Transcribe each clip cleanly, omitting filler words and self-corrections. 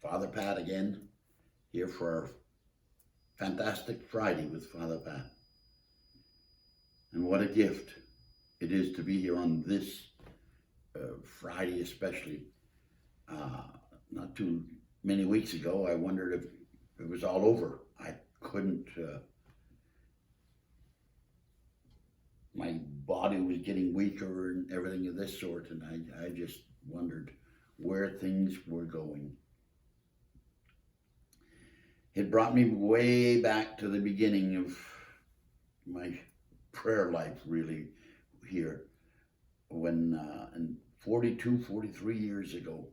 Father Pat again, here for our fantastic Friday with Father Pat. And what a gift it is to be here on this Friday, especially. Not too many weeks ago, I wondered if it was all over. I couldn't, my body was getting weaker and everything of this sort, and I just wondered where things were going. It brought me way back to the beginning of my prayer life, really, here, when in 43 years ago,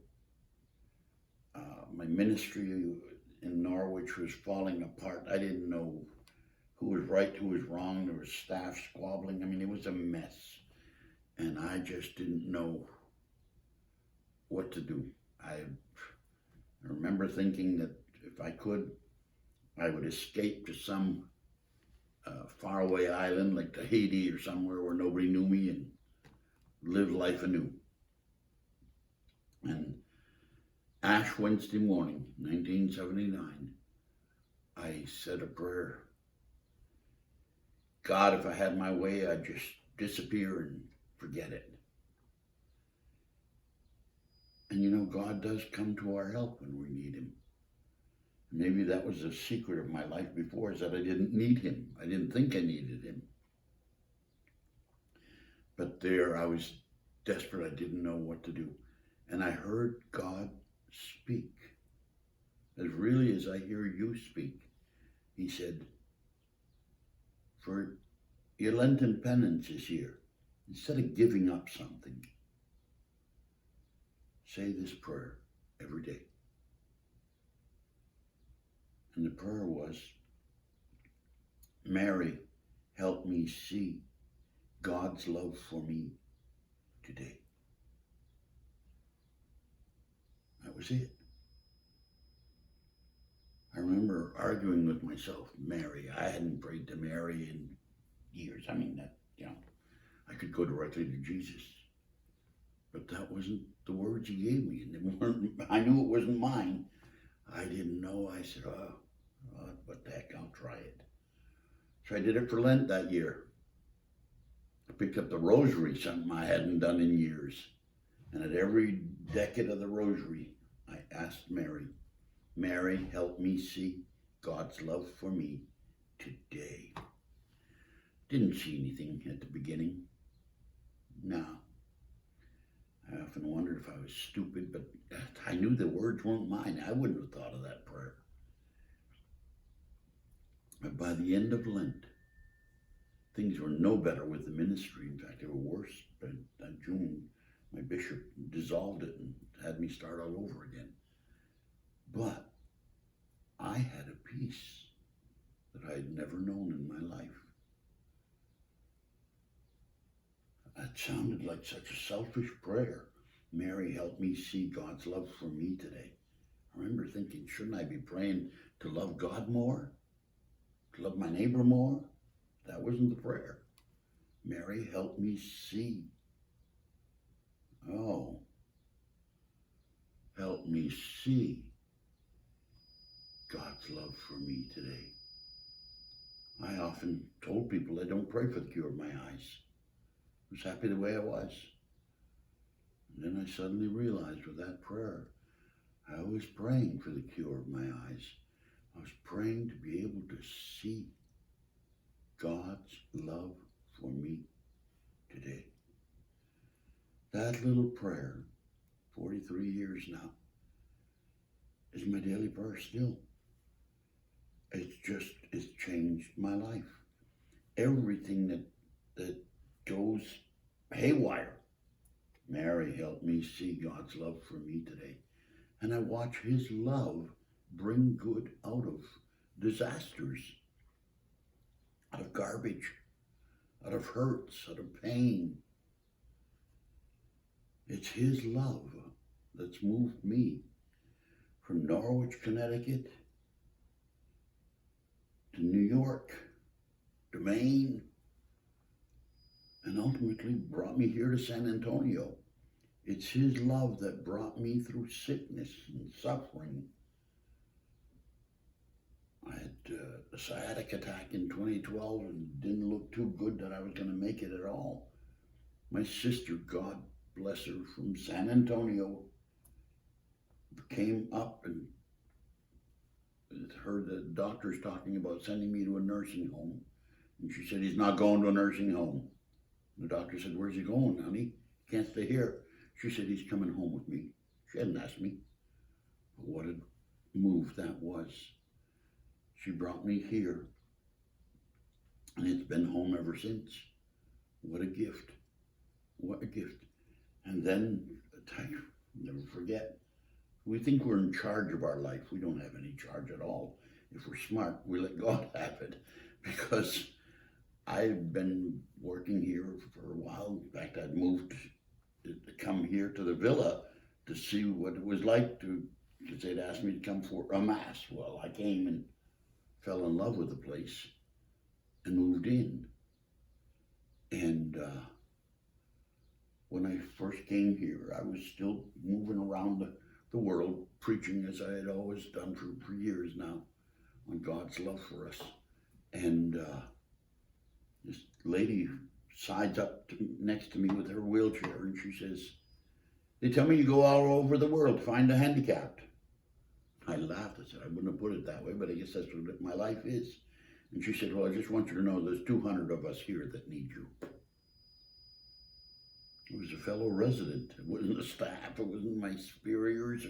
my ministry in Norwich was falling apart. I didn't know who was right, who was wrong. There was staff squabbling. I mean, it was a mess. And I just didn't know what to do. I remember thinking that if I could, I would escape to some faraway island like Tahiti or somewhere where nobody knew me and live life anew. And Ash Wednesday morning, 1979, I said a prayer. God, if I had my way, I'd just disappear and forget it. And you know, God does come to our help when we need him. Maybe that was the secret of my life before, is that I didn't need him. I didn't think I needed him. But there I was desperate. I didn't know what to do. And I heard God speak, as really as I hear you speak. He said, for your Lenten penance this year, instead of giving up something, say this prayer every day. And the prayer was, Mary, help me see God's love for me today. That was it. I remember arguing with myself, Mary. I hadn't prayed to Mary in years. I mean, I could go directly to Jesus. But that wasn't the words he gave me. And they weren't, I knew it wasn't mine. I didn't know. I said, what the heck, I'll try it. So I did it for Lent that year. I picked up the rosary, something I hadn't done in years. And at every decade of the rosary, I asked Mary, Mary, help me see God's love for me today. Didn't see anything at the beginning. No. I often wondered if I was stupid, but I knew the words weren't mine. I wouldn't have thought of that prayer. But by the end of Lent, things were no better with the ministry. In fact, they were worse. But in June, my bishop dissolved it and had me start all over again. But I had a peace that I had never known in my life. That sounded like such a selfish prayer. Mary, help me see God's love for me today. I remember thinking, shouldn't I be praying to love God more? To love my neighbor more? That wasn't the prayer. Mary, help me see. Oh, help me see God's love for me today. I often told people I don't pray for the cure of my eyes. I was happy the way I was. And then I suddenly realized with that prayer, I was praying for the cure of my eyes. I was praying to be able to see God's love for me today. That little prayer, 43 years now, is my daily prayer still. It's changed my life. Everything that goes haywire. Mary, help me see God's love for me today. And I watch his love bring good out of disasters, out of garbage, out of hurts, out of pain. It's his love that's moved me from Norwich, Connecticut, to New York, to Maine, and ultimately brought me here to San Antonio. It's his love that brought me through sickness and suffering I had a sciatic attack in 2012 and didn't look too good that I was going to make it at all. My sister, God bless her, from San Antonio, came up and heard the doctors talking about sending me to a nursing home. And she said, he's not going to a nursing home. The doctor said, where's he going, honey? He can't stay here. She said, he's coming home with me. She hadn't asked me. But what a move that was. She brought me here. And it's been home ever since. What a gift. What a gift. And then, I never forget, we think we're in charge of our life. We don't have any charge at all. If we're smart, we let God have it. Because I've been working here for a while. In fact, I'd moved to come here to the villa to see what it was like because they'd asked me to come for a mass. Well, I came and fell in love with the place and moved in. And when I first came here, I was still moving around the world, preaching as I had always done for years now on God's love for us. And this lady sides up next to me with her wheelchair, and she says, they tell me you go all over the world to find the handicapped. I laughed. I said, I wouldn't have put it that way, but I guess that's what my life is. And she said, well, I just want you to know there's 200 of us here that need you. It was a fellow resident. It wasn't the staff. It wasn't my superiors.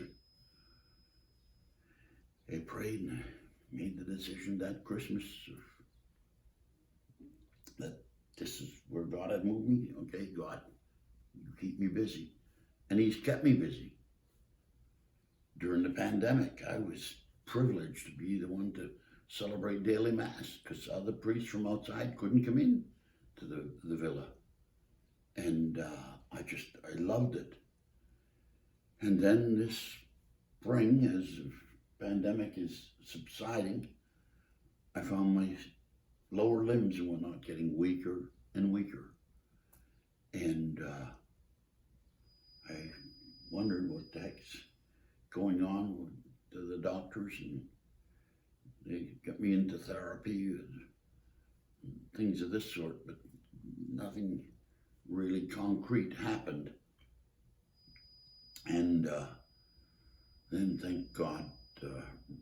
They prayed and I made the decision that Christmas that this is where God had moved me. Okay, God, you keep me busy. And he's kept me busy. During the pandemic, I was privileged to be the one to celebrate daily mass because other priests from outside couldn't come in to the villa. And I loved it. And then this spring, as the pandemic is subsiding, I found my lower limbs and whatnot getting weaker and weaker. And I wondered what the heck's going on with the doctors, and they got me into therapy and things of this sort, but nothing really concrete happened. And then, thank God,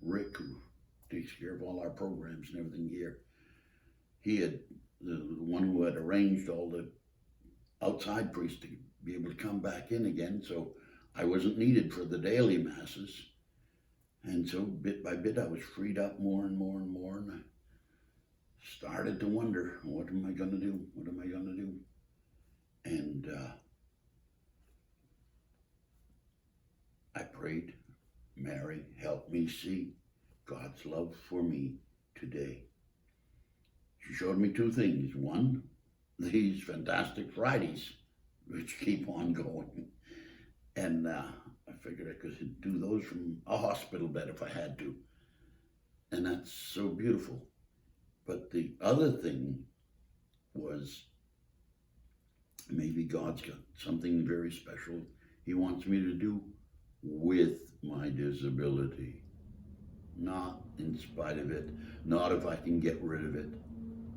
Rick, who takes care of all our programs and everything here, he had the one who had arranged all the outside priests to be able to come back in again, so I wasn't needed for the daily masses. And so bit by bit I was freed up more and more and more, and I started to wonder, what am I going to do? What am I going to do? And I prayed, Mary, help me see God's love for me today. She showed me two things. One, these fantastic Fridays, which keep on going. And I figured I could do those from a hospital bed if I had to. And that's so beautiful. But the other thing was, maybe God's got something very special he wants me to do with my disability. Not in spite of it, not if I can get rid of it.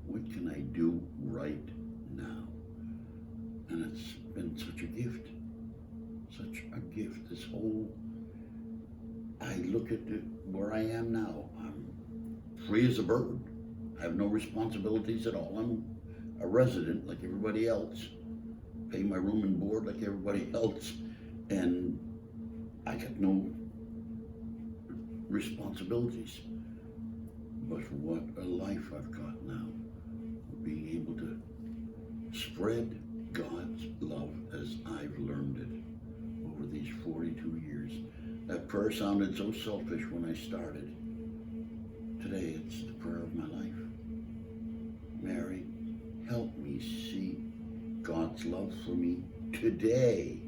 What can I do right now? And it's been such a gift. Such a gift. This whole, I look at where I am now. I'm free as a bird. I have no responsibilities at all. I'm a resident like everybody else. Pay my room and board like everybody else. And I got no responsibilities. But what a life I've got now. Being able to spread God's love as I've learned it over these 42 years. That prayer sounded so selfish when I started. Today it's the prayer of my life. Mary, help me see God's love for me today.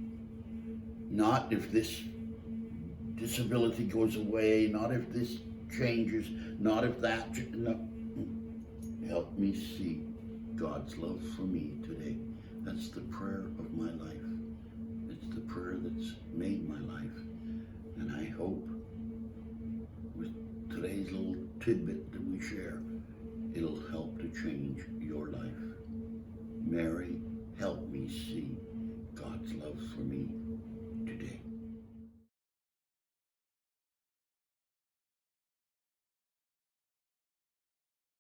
Not if this disability goes away, not if this changes, not if that, no. Help me see God's love for me today. That's the prayer of my life. It's the prayer that's made my life. And I hope with today's little tidbit